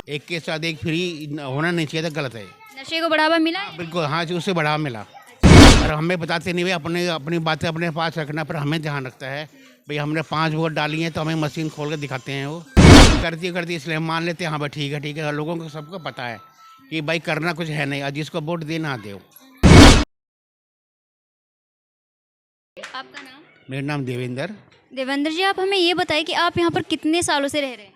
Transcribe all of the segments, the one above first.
एक के साथ एक फ्री होना नहीं चाहिए था, गलत है। नशे को बढ़ावा मिला है? बिल्कुल हाँ जी, उससे बढ़ावा मिला। और हमें बताते नहीं भाई, अपने अपनी बातें अपने पास रखना, पर हमें ध्यान रखता है भाई हमने 5 वोट डाली हैं तो हमें मशीन खोल कर दिखाते हैं वो करती इसलिए मान लेते हैं हाँ भाई ठीक है। लोगों को सबको पता है कि भाई करना कुछ है नहीं, और जिसको वोट देना दो। आपका नाम? मेरा नाम देवेंद्र। देवेंद्र जी, आप हमें ये बताइए कि आप यहाँ पर कितने सालों से रह रहे हैं?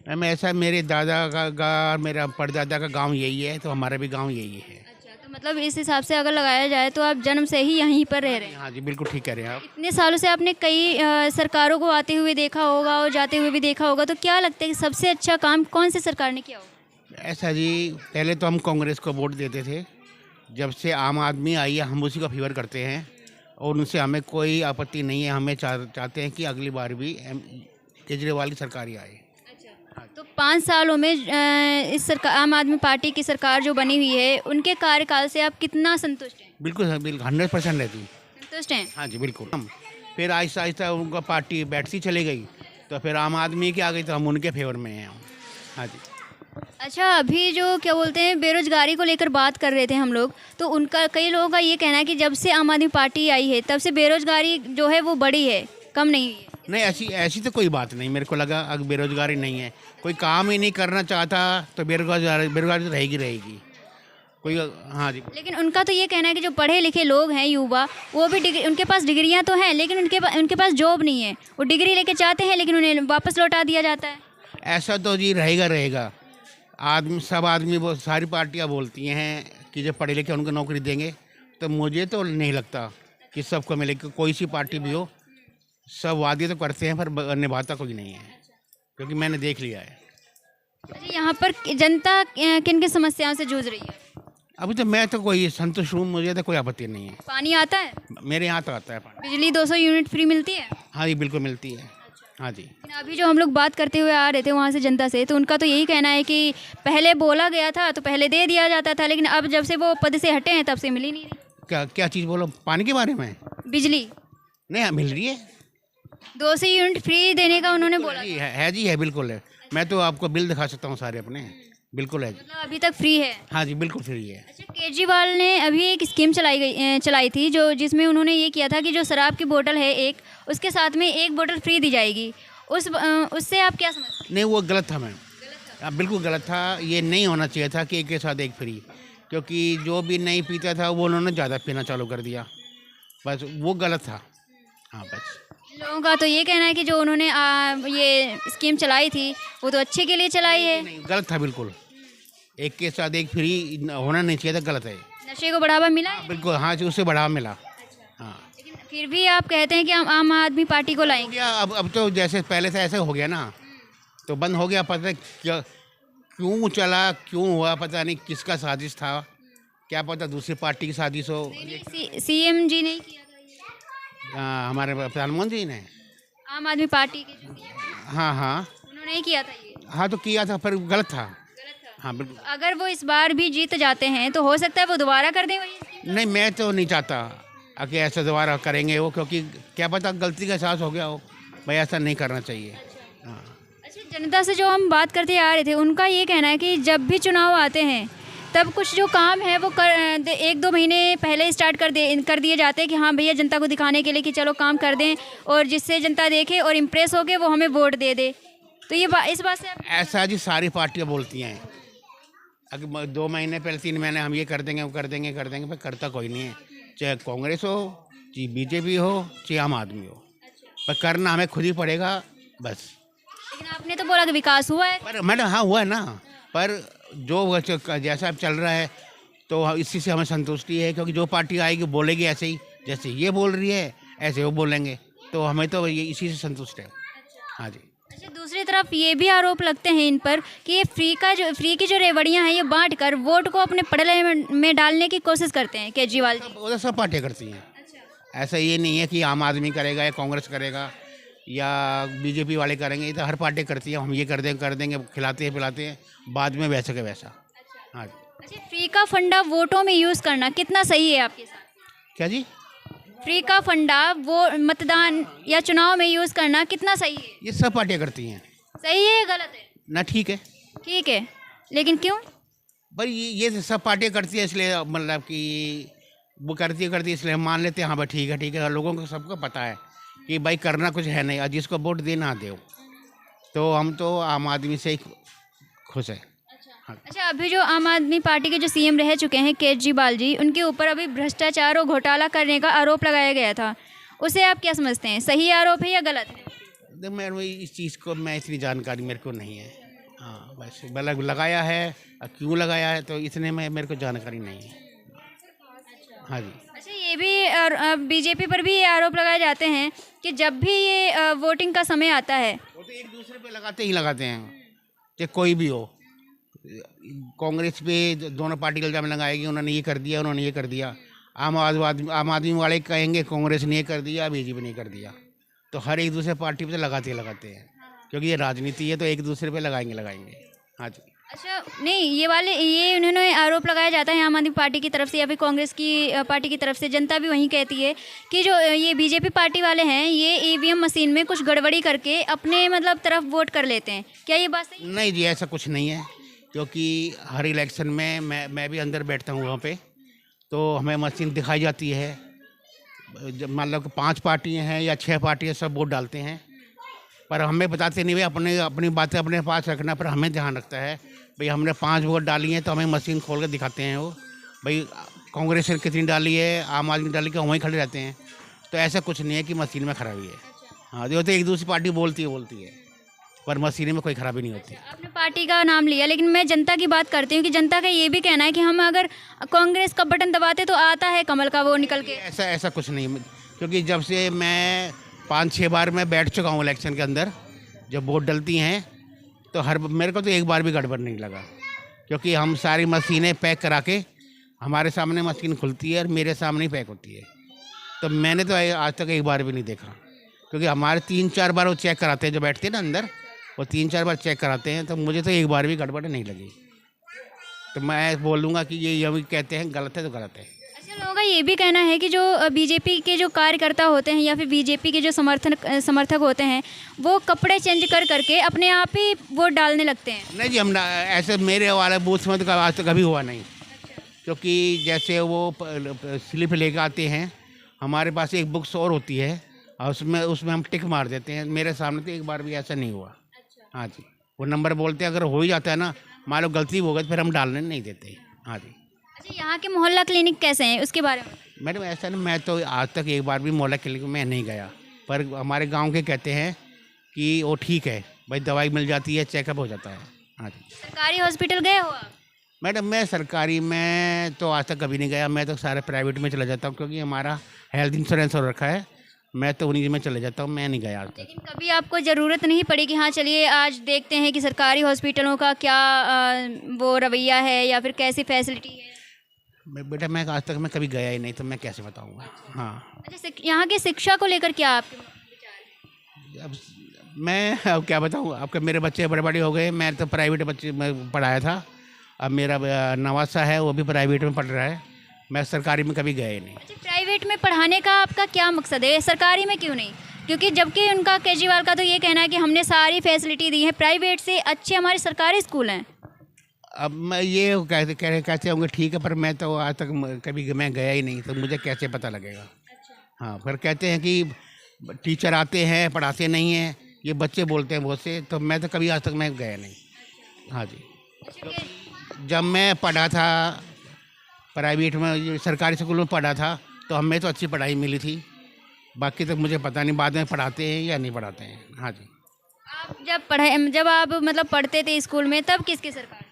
मैम ऐसा मेरे दादा का मेरा परदादा का गांव यही है, तो हमारा भी गांव यही है। अच्छा, तो मतलब इस हिसाब से अगर लगाया जाए तो आप जन्म से ही यहीं पर रह रहे हैं? हाँ जी बिल्कुल ठीक कह रहे हैं आप। इतने सालों से आपने कई सरकारों को आते हुए देखा होगा और जाते हुए भी देखा होगा, तो क्या लगता है कि सबसे अच्छा काम कौन सी सरकार ने किया होगा? ऐसा जी, पहले तो हम कांग्रेस को वोट देते थे, जब से आम आदमी आई है हम उसी का फेवर करते हैं और उनसे हमें कोई आपत्ति नहीं है। हमें चाहते हैं कि अगली बार भी केजरीवाल की सरकार ही आए। तो 5 सालों में इस सरकार आम आदमी पार्टी की सरकार जो बनी हुई है, उनके कार्यकाल से आप कितना संतुष्ट हैं? बिल्कुल 100% रहती। संतुष्ट हैं? हाँ जी बिल्कुल। हम फिर आहिस्ता आहिस्ता उनका पार्टी बैठती चली गई, तो फिर आम आदमी की आ गई, तो हम उनके फेवर में हैं। हाँ जी। अच्छा, अभी जो क्या बोलते हैं बेरोजगारी को लेकर बात कर रहे थे हम लोग, तो उनका कई लोगों का ये कहना है कि जब से आम आदमी पार्टी आई है तब से बेरोजगारी जो है वो बढ़ी है, कम नहीं हुई है। नहीं ऐसी तो कोई बात नहीं, मेरे को लगा अगर बेरोजगारी नहीं है, कोई काम ही नहीं करना चाहता तो बेरोजगारी तो रहेगी कोई। हाँ जी। लेकिन उनका तो ये कहना है कि जो पढ़े लिखे लोग हैं, युवा, वो भी डिग्री, उनके पास डिग्रियां तो हैं लेकिन उनके पास जॉब नहीं है। वो डिग्री लेके चाहते हैं लेकिन उन्हें वापस लौटा दिया जाता है। ऐसा तो जी रहेगा। सब आदमी वो सारी पार्टियां बोलती हैं कि जो पढ़े लिखे उनको नौकरी देंगे, तो मुझे तो नहीं लगता कि सबको मिलेगी। कोई सी पार्टी भी हो, सब वादे तो करते हैं पर निभाता कोई नहीं है, क्योंकि मैंने देख लिया है। अच्छा, यहाँ पर जनता किन किन समस्याओं से जूझ रही है? अभी तो मैं तो कोई संतुष्ट हूँ, मुझे तो कोई आपत्ति नहीं है। पानी आता है? मेरे यहाँ तो आता है पानी। बिजली 200 यूनिट फ्री मिलती है? हाँ जी बिल्कुल मिलती है। हाँ जी। लेकिन अभी जो हम लोग बात करते हुए आ रहे थे वहाँ से जनता से, तो उनका तो यही कहना है कि पहले बोला गया था तो पहले दे दिया जाता था, लेकिन अब जब से वो पद से हटे हैं तब से मिली नहीं रही। क्या चीज़ बोलो? पानी के बारे में? बिजली नहीं मिल रही है, 200 यूनिट फ्री देने का उन्होंने बोला जी है जी, है बिल्कुल है। मैं तो आपको बिल दिखा सकता हूँ सारे अपने, बिल्कुल है जी। मतलब अभी तक फ्री है? हाँ जी बिल्कुल फ्री है। अच्छा, केजरीवाल ने अभी एक स्कीम चलाई थी जिसमें उन्होंने ये किया था कि जो शराब की बोतल है एक, उसके साथ में एक बोतल फ्री दी जाएगी। उससे आप क्या समझते हैं? नहीं वो गलत था मैम, बिल्कुल गलत था। ये नहीं होना चाहिए था कि एक के साथ एक फ्री, क्योंकि जो भी नहीं पीता था वो उन्होंने ज़्यादा पीना चालू कर दिया, बस वो गलत था। हाँ बस। लोगों का तो ये कहना है कि जो उन्होंने ये स्कीम चलाई थी वो तो अच्छे के लिए चलाई है। नहीं गलत था बिल्कुल। एक के साथ एक फ्री होना नहीं चाहिए था, गलत है। नशे को बढ़ावा मिला है? बिल्कुल हाँ जी, उससे बढ़ावा मिला। हाँ लेकिन फिर भी आप कहते हैं कि हम आम आदमी पार्टी को लाएंगे। क्या अब तो जैसे पहले से ऐसे हो गया ना, तो बंद हो गया। पता क्या क्यों चला, क्यों हुआ पता नहीं, किसका साजिश था क्या पता, दूसरी पार्टी की साजिश हो। सीएम जी ने किया था हमारे प्रधानमंत्री ने, आम आदमी पार्टी के हाँ उन्होंने ही किया था ये। हाँ तो किया था, पर गलत था। गलत था। हाँ बिल्कुल। अगर वो इस बार भी जीत जाते हैं तो हो सकता है वो दोबारा कर दें वही स्कीम। नहीं मैं तो नहीं चाहता कि ऐसा दोबारा करेंगे वो, क्योंकि क्या पता गलती का एहसास हो गया हो, भाई ऐसा नहीं करना चाहिए। हाँ। अच्छा, जनता से जो हम बात करते आ रहे थे उनका ये कहना है कि जब भी चुनाव आते हैं तब कुछ जो काम है वो 1-2 महीने पहले स्टार्ट कर दिए जाते हैं कि हाँ भैया, जनता को दिखाने के लिए कि चलो काम कर दें, और जिससे जनता देखे और इम्प्रेस होके वो हमें वोट दे दे। तो ये इस बात से ऐसा जी सारी पार्टियां बोलती हैं, अगर 2 महीने पहले 3 महीने हम ये कर देंगे वो कर देंगे पर करता कोई नहीं है। चाहे कांग्रेस हो, चाहे बीजेपी हो, चाहे आम आदमी हो, पर करना हमें खुद ही पड़ेगा बस। लेकिन आपने तो बोला कि विकास हुआ है। पर मैडम हाँ हुआ है ना, पर जो जैसा अब चल रहा है तो इसी से हमें संतुष्टि है, क्योंकि जो पार्टी आएगी बोलेगी ऐसे ही, जैसे ये बोल रही है ऐसे वो बोलेंगे, तो हमें तो ये इसी से संतुष्ट है। हाँ जी। अच्छा, दूसरी तरफ ये भी आरोप लगते हैं इन पर कि ये फ्री की जो रेवड़ियाँ हैं ये बांट कर वोट को अपने पड़े में डालने की कोशिश करते हैं केजरीवाल जी। वो तो सब पार्टियाँ करती हैं। ऐसा ये नहीं है कि आम आदमी करेगा या कांग्रेस करेगा या बीजेपी वाले करेंगे, ये तो हर पार्टी करती है। हम ये कर देंगे खिलाते हैं पिलाते हैं, बाद में वैसे के वैसा। हाँ जी। अच्छा, फ्री का फंडा वोटों में यूज़ करना कितना सही है आपके साथ? क्या जी? फ्री का फंडा वो मतदान या चुनाव में यूज़ करना कितना सही है? ये सब पार्टियाँ करती हैं। सही है या गलत है? ना ठीक है। ठीक है। लेकिन क्यों? पर ये तो सब पार्टियाँ करती है, इसलिए मतलब कि वो करती है इसलिए हम मान लेते हैं हाँ भाई ठीक है। लोगों को सबको पता है कि भाई करना कुछ है नहीं, और जिसको वोट देना दो। तो हम तो आम आदमी से ही खुश है। हाँ। अच्छा, अभी जो आम आदमी पार्टी के जो सीएम रह चुके हैं केजरीवाल जी, उनके ऊपर अभी भ्रष्टाचार और घोटाला करने का आरोप लगाया गया था, उसे आप क्या समझते हैं, सही आरोप है या गलत है? तो मैं इस चीज़ को मैं इतनी जानकारी मेरे को नहीं है। हाँ, बस मतलब लगाया है, और क्यों लगाया है तो इतने में मेरे को जानकारी नहीं है। हाँ जी। अच्छा, ये भी बीजेपी पर भी ये आरोप लगाए जाते हैं कि जब भी ये वोटिंग का समय आता है, वो तो एक दूसरे पे लगाते हैं, चाहे कोई भी हो। कांग्रेस पे दोनों पार्टी का इल्ज़ाम लगाएगी, उन्होंने ये कर दिया, उन्होंने ये कर दिया। आम आदमी वाले कहेंगे कांग्रेस ने ये कर दिया, बीजेपी ने कर दिया। तो हर एक दूसरे पार्टी पे तो लगाते हैं, क्योंकि ये राजनीति है, तो एक दूसरे पे लगाएंगे। हाँ जी। अच्छा, नहीं, ये उन्होंने आरोप लगाया जाता है आम आदमी पार्टी की तरफ से या फिर कांग्रेस की पार्टी की तरफ से, जनता भी वही कहती है कि जो ये बीजेपी पार्टी वाले हैं ये ईवीएम मशीन में कुछ गड़बड़ी करके अपने मतलब तरफ वोट कर लेते हैं। क्या ये बात सही है? नहीं जी, ऐसा कुछ नहीं है, क्योंकि हर इलेक्शन में मैं भी अंदर बैठता हूँ वहाँ पे, तो हमें मशीन दिखाई जाती है। जब मतलब 5 पार्टियाँ हैं या 6 पार्टियाँ, सब वोट डालते हैं, पर हमें बताते नहीं, भाई अपनी बातें अपने पास रखना। पर हमें ध्यान रखता है भाई हमने 5 वोट डाली हैं, तो हमें मशीन खोल कर दिखाते हैं वो, भाई कांग्रेस ने कितनी डाली है, आम आदमी डाली, के वहीं खड़े रहते हैं। तो ऐसा कुछ नहीं है कि मशीन में खराबी है। हाँ, जो तो एक दूसरी पार्टी बोलती है, पर मशीन में कोई खराबी नहीं होती। आपने पार्टी का नाम लिया, लेकिन मैं जनता की बात करती हूँ कि जनता का ये भी कहना है कि हम अगर कांग्रेस का बटन दबाते तो आता है कमल का वो निकल के। ऐसा कुछ नहीं, क्योंकि जब से मैं 5-6 बार मैं बैठ चुका हूँ इलेक्शन के अंदर, जब वोट डलती हैं तो मेरे को तो एक बार भी गड़बड़ नहीं लगा, क्योंकि हम सारी मशीनें पैक करा के, हमारे सामने मशीन खुलती है और मेरे सामने ही पैक होती है। तो मैंने तो आज तक एक बार भी नहीं देखा, क्योंकि हमारे 3-4 बार वो चेक कराते हैं, जो बैठते हैं ना अंदर, वो 3-4 बार चेक कराते हैं। तो मुझे तो एक बार भी गड़बड़ नहीं लगी। तो मैं बोलूँगा कि ये भी कहते हैं गलत है तो गलत है। अच्छा, लोगों का ये भी कहना है कि जो बीजेपी के जो कार्यकर्ता होते हैं या फिर बीजेपी के जो समर्थक होते हैं, वो कपड़े चेंज करके अपने आप ही वोट डालने लगते हैं। नहीं जी, ऐसे मेरे वाले बूथ में तो आज तक कभी हुआ नहीं, क्योंकि जैसे वो स्लिप लेकर आते हैं, हमारे पास एक बुक्स और होती है, और उसमें हम टिक मार देते हैं। मेरे सामने तो एक बार भी ऐसा नहीं हुआ। हाँ जी, वो नंबर बोलते हैं, अगर हो ही जाता है ना, मान लो गलती हो गई, फिर हम डालने नहीं देते। हाँ जी। अच्छा, यहाँ के मोहल्ला क्लिनिक कैसे हैं उसके बारे में? मैडम ऐसा नहीं, मैं तो आज तक एक बार भी मोहल्ला क्लिनिक में नहीं गया, पर हमारे गांव के कहते हैं कि वो ठीक है भाई, दवाई मिल जाती है, चेकअप हो जाता है। हाँ जी। सरकारी हॉस्पिटल गए हो आप? मैडम मैं सरकारी में तो आज तक कभी नहीं गया, मैं तो सारे प्राइवेट में चला जाता हूँ, क्योंकि हमारा हेल्थ इंश्योरेंस हो रखा है, मैं तो उन्हीं में चले जाता हूँ, मैं नहीं गया आज तक। लेकिन कभी आपको ज़रूरत नहीं पड़ी कि हाँ चलिए आज देखते हैं कि सरकारी हॉस्पिटलों का क्या वो रवैया है या फिर कैसी फैसिलिटी है? बेटा मैं आज तक मैं कभी गया ही नहीं, तो मैं कैसे बताऊँगा। हाँ। अच्छा, यहाँ की शिक्षा को लेकर क्या आपके विचार हैं? अब मैं अब क्या बताऊँ आपके, मेरे बच्चे बड़े हो गए, मैं तो प्राइवेट बच्चे में पढ़ाया था, अब मेरा नवासा है वो भी प्राइवेट में पढ़ रहा है, मैं सरकारी में कभी गया ही नहीं। अच्छा, प्राइवेट में पढ़ाने का आपका क्या मकसद है, सरकारी में क्यों नहीं? क्योंकि जबकि उनका केजरीवाल का तो ये कहना है कि हमने सारी फैसिलिटी दी है, प्राइवेट से अच्छे हमारे सरकारी स्कूल हैं। अब मैं ये कहते होंगे ठीक है, पर मैं तो आज तक कभी मैं गया ही नहीं, तो मुझे कैसे पता लगेगा। हाँ, पर कहते हैं कि टीचर आते हैं पढ़ाते नहीं हैं, ये बच्चे बोलते हैं बहुत से, तो मैं तो कभी आज तक मैं गया नहीं। हाँ जी। जब मैं पढ़ा था प्राइवेट में, सरकारी स्कूल में पढ़ा था, तो हमें तो अच्छी पढ़ाई मिली थी, बाकी तक मुझे पता नहीं बाद में पढ़ाते हैं या नहीं पढ़ाते हैं। हाँ जी। आप जब आप मतलब पढ़ते थे स्कूल में, तब किसकी सरकार थी?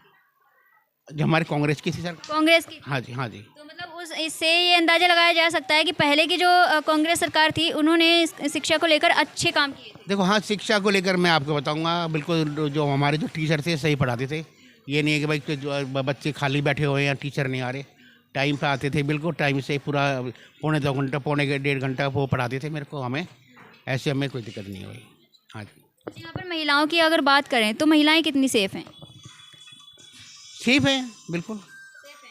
जो हमारी कांग्रेस की थी सर। कांग्रेस की? हाँ जी, हाँ जी। तो मतलब इससे ये अंदाज़ा लगाया जा सकता है कि पहले की जो कांग्रेस सरकार थी, उन्होंने शिक्षा को लेकर अच्छे काम किए थे। देखो, हाँ, शिक्षा को लेकर मैं आपको बताऊंगा, बिल्कुल जो हमारे जो टीचर थे सही पढ़ाते थे। ये नहीं है कि भाई जो बच्चे खाली बैठे हुए हैं या टीचर नहीं आ रहे, टाइम पे आते थे, बिल्कुल टाइम से, पूरा 1.25 घंटा 1.5 घंटा वो पढ़ाते थे मेरे को, हमें ऐसे हमें कोई दिक्कत नहीं हुई। हाँ जी। यहाँ पर महिलाओं की अगर बात करें तो महिलाएं कितनी सेफ हैं? सेफ है बिल्कुल।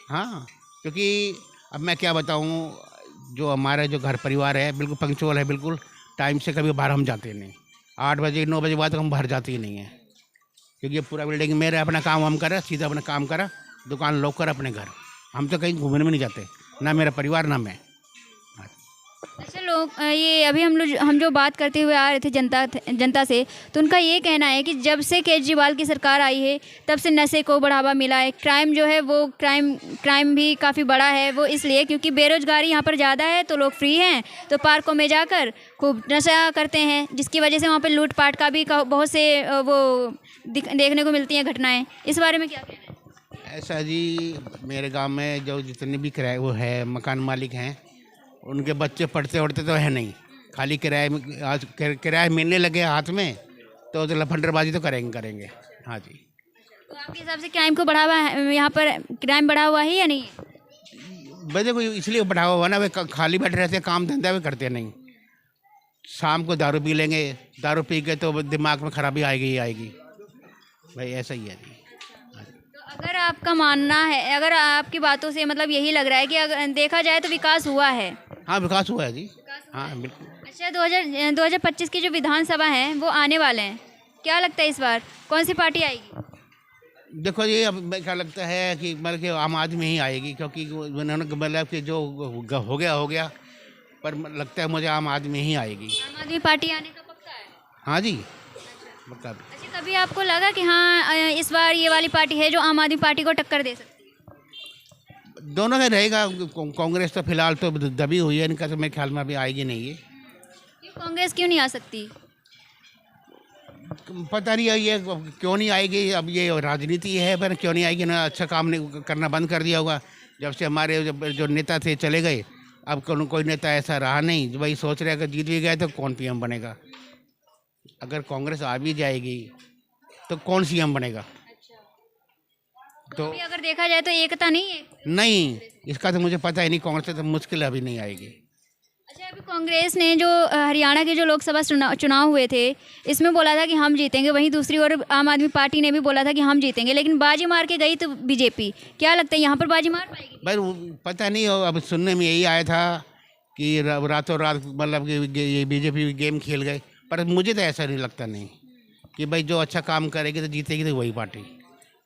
हाँ, क्योंकि अब मैं क्या बताऊँ, जो हमारा जो घर परिवार है बिल्कुल पंक्चुअल है, बिल्कुल टाइम से, कभी बाहर हम जाते नहीं। 8 बजे 9 बजे बाद हम बाहर जाते ही नहीं हैं। क्योंकि ये पूरा बिल्डिंग मेरे, अपना काम हम करा, सीधा अपना काम करा, दुकान लॉक कर अपने घर। हम तो कहीं घूमने में नहीं जाते, ना मेरा परिवार ना मैं। अच्छा लोग ये अभी हम जो बात करते हुए आ रहे थे जनता से, तो उनका ये कहना है कि जब से केजरीवाल की सरकार आई है तब से नशे को बढ़ावा मिला है। क्राइम जो है वो क्राइम भी काफ़ी बड़ा है। वो इसलिए क्योंकि बेरोजगारी यहाँ पर ज़्यादा है, तो लोग फ्री हैं तो पार्कों में जाकर खूब नशा करते हैं, जिसकी वजह से वहाँ पर लूटपाट का भी बहुत से वो देखने को मिलती हैं घटनाएँ। इस बारे में क्या कहना है? ऐसा जी, मेरे गांव में जो जितने भी किराए वो है मकान मालिक हैं, उनके बच्चे पढ़ते वढ़ते तो है नहीं, खाली किराए मिलने लगे हाथ में तो लफंडरबाजी तो करेंगे। हाँ जी। तो आपके हिसाब से क्राइम को बढ़ावा यहाँ पर क्राइम बढ़ा हुआ है या नहीं? भाई देखो, इसलिए बढ़ावा हुआ ना, वे खाली बैठे रहते हैं, काम धंधा भी करते नहीं। शाम को दारू पी लेंगे, दारू पी के तो दिमाग में खराबी आएगी ही आएगी भाई, ऐसा ही है जी। अगर आपका मानना है, अगर आपकी बातों से मतलब यही लग रहा है कि अगर देखा जाए तो विकास हुआ है। हाँ, विकास हुआ है जी। हाँ बिल्कुल। अच्छा, 2025 की जो विधानसभा है वो आने वाले हैं, क्या लगता है इस बार कौन सी पार्टी आएगी? देखो जी, अब मैं क्या लगता है कि मतलब कि आम आदमी ही आएगी, क्योंकि उन्होंने मतलब कि जो हो गया, पर लगता है मुझे आम आदमी ही आएगी। आम आदमी पार्टी आने का पक्का है? हाँ जी, पक्का। अच्छा, कभी आपको लगा कि हाँ इस बार ये वाली पार्टी है जो आम आदमी पार्टी को टक्कर दे सकती है? दोनों का रहेगा। कांग्रेस तो फिलहाल तो दबी हुई है, इनका तो मेरे ख्याल में अभी आएगी नहीं है। कांग्रेस क्यों नहीं आ सकती? पता नहीं है ये क्यों नहीं आएगी, अब ये राजनीति है, पर क्यों नहीं आएगी ना। अच्छा काम नहीं करना बंद कर दिया होगा जब से हमारे जो नेता थे चले गए। अब कोई नेता ऐसा रहा नहीं जो भाई सोच रहे अगर जीत भी गए तो कौन पीएम बनेगा। अगर कांग्रेस आ भी जाएगी तो कौन सीएम बनेगा? तो अभी अगर देखा जाए तो एकता नहीं है। नहीं, इसका तो मुझे पता ही नहीं। कांग्रेस तो मुश्किल अभी नहीं आएगी। अच्छा, अभी कांग्रेस ने जो हरियाणा के जो लोकसभा चुनाव हुए थे, इसमें बोला था कि हम जीतेंगे, वहीं दूसरी ओर आम आदमी पार्टी ने भी बोला था कि हम जीतेंगे, लेकिन बाजी मार के गई तो बीजेपी। क्या लगता है यहाँ पर बाजी मार पाएगी? भाई पता नहीं, अब सुनने में यही आया था कि रातों रात मतलब कि ये बीजेपी गेम खेल गए, पर मुझे तो ऐसा नहीं लगता नहीं कि भाई जो अच्छा काम करेगी तो जीतेगी तो वही पार्टी।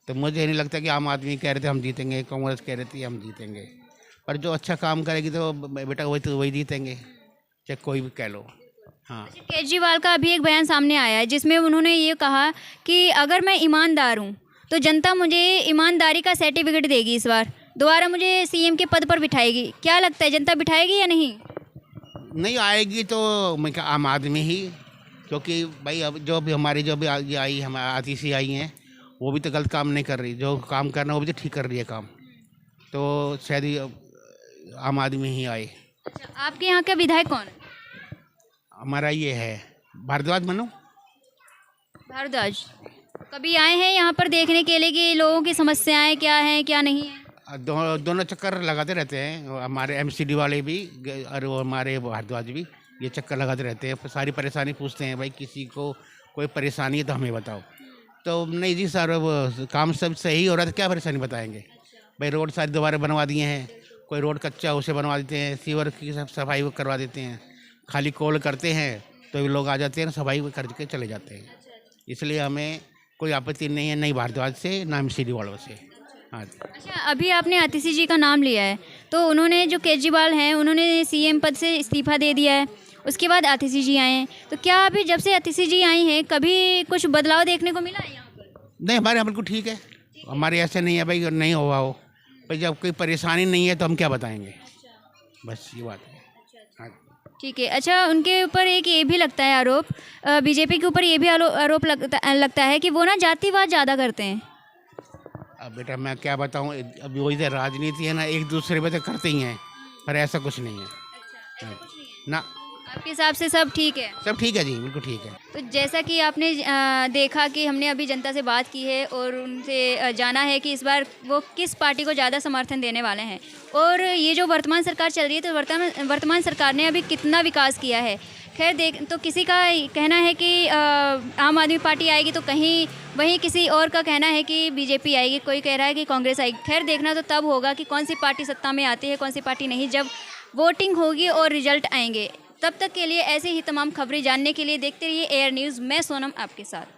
तो मुझे नहीं लगता कि आम आदमी कह रहे थे हम जीतेंगे, कांग्रेस कह रही थी हम जीतेंगे, पर जो अच्छा काम करेगी तो बेटा वही जीतेंगे, चाहे कोई भी कह लो। हाँ, केजरीवाल का अभी एक बयान सामने आया है जिसमें उन्होंने ये कहा कि अगर मैं ईमानदार हूँ तो जनता मुझे ईमानदारी का सर्टिफिकेट देगी, इस बार दोबारा मुझे सीएम के पद पर बिठाएगी। क्या लगता है जनता बिठाएगी या नहीं? नहीं आएगी तो मैं क्या, आम आदमी ही, क्योंकि भाई अब जो भी आई हमारी आतिशी आई हैं वो भी तो गलत काम नहीं कर रही, जो काम करना वो भी तो ठीक कर रही है काम, तो शायद ही आम आदमी ही आए। अच्छा, आपके यहाँ का विधायक कौन है? हमारा ये है भारद्वाज मनु। भारद्वाज कभी आए हैं यहाँ पर देखने के लिए कि लोगों की समस्याएं क्या हैं क्या नहीं है? दोनों चक्कर लगाते रहते हैं, हमारे एमसीडी वाले भी और वो हमारे भारद्वाज भी ये चक्कर लगाते रहते हैं, सारी परेशानी पूछते हैं, भाई किसी को कोई परेशानी है तो हमें बताओ। तो नहीं जी सर, वो काम सब सही हो रहा है तो क्या परेशानी बताएंगे। भाई रोड सारी दोबारा बनवा दिए हैं, कोई रोड कच्चा उसे बनवा देते हैं, सीवर की सब सफाई वो करवा देते हैं, खाली कॉल करते हैं तो लोग आ जाते हैं, सफाई वो करके चले जाते हैं। इसलिए हमें कोई आपत्ति नहीं है, नहीं भारद्वाज से ना एमसीडी वालों से। हाँ। अच्छा, अभी आपने आतिशी जी का नाम लिया है, तो उन्होंने जो केजरीवाल हैं उन्होंने सीएम पद से इस्तीफा दे दिया है, उसके बाद आतिशी जी आए हैं, तो क्या अभी जब से आतिशी जी आई हैं कभी कुछ बदलाव देखने को मिला है यहाँ पर? नहीं, हमारे यहाँ बिल्कुल ठीक है, हमारे ऐसे नहीं है भाई नहीं हुआ हो भाई, जब कोई परेशानी नहीं है तो हम क्या बताएंगे, बस ये बात है। हाँ ठीक है। अच्छा, उनके ऊपर एक ये भी लगता है आरोप, बीजेपी के ऊपर ये भी आरोप लगता है कि वो ना जातिवाद ज़्यादा करते हैं। अब बेटा मैं क्या बताऊँ, अभी वही तो राजनीति है ना, एक दूसरे पे तो करते ही हैं, पर ऐसा कुछ नहीं है। ना, आपके हिसाब से सब ठीक है? सब ठीक है जी, बिल्कुल ठीक है। तो जैसा कि आपने देखा कि हमने अभी जनता से बात की है और उनसे जाना है कि इस बार वो किस पार्टी को ज़्यादा समर्थन देने वाले हैं, और ये जो वर्तमान सरकार चल रही है तो वर्तमान सरकार ने अभी कितना विकास किया है। खैर तो किसी का कहना है कि आम आदमी पार्टी आएगी, तो वहीं किसी और का कहना है कि बीजेपी आएगी, कोई कह रहा है कि कांग्रेस आएगी। खैर देखना तो तब होगा कि कौन सी पार्टी सत्ता में आती है, कौन सी पार्टी नहीं, जब वोटिंग होगी और रिजल्ट आएंगे। तब तक के लिए ऐसे ही तमाम खबरें जानने के लिए देखते रहिए एयर न्यूज़। मैं सोनम आपके साथ।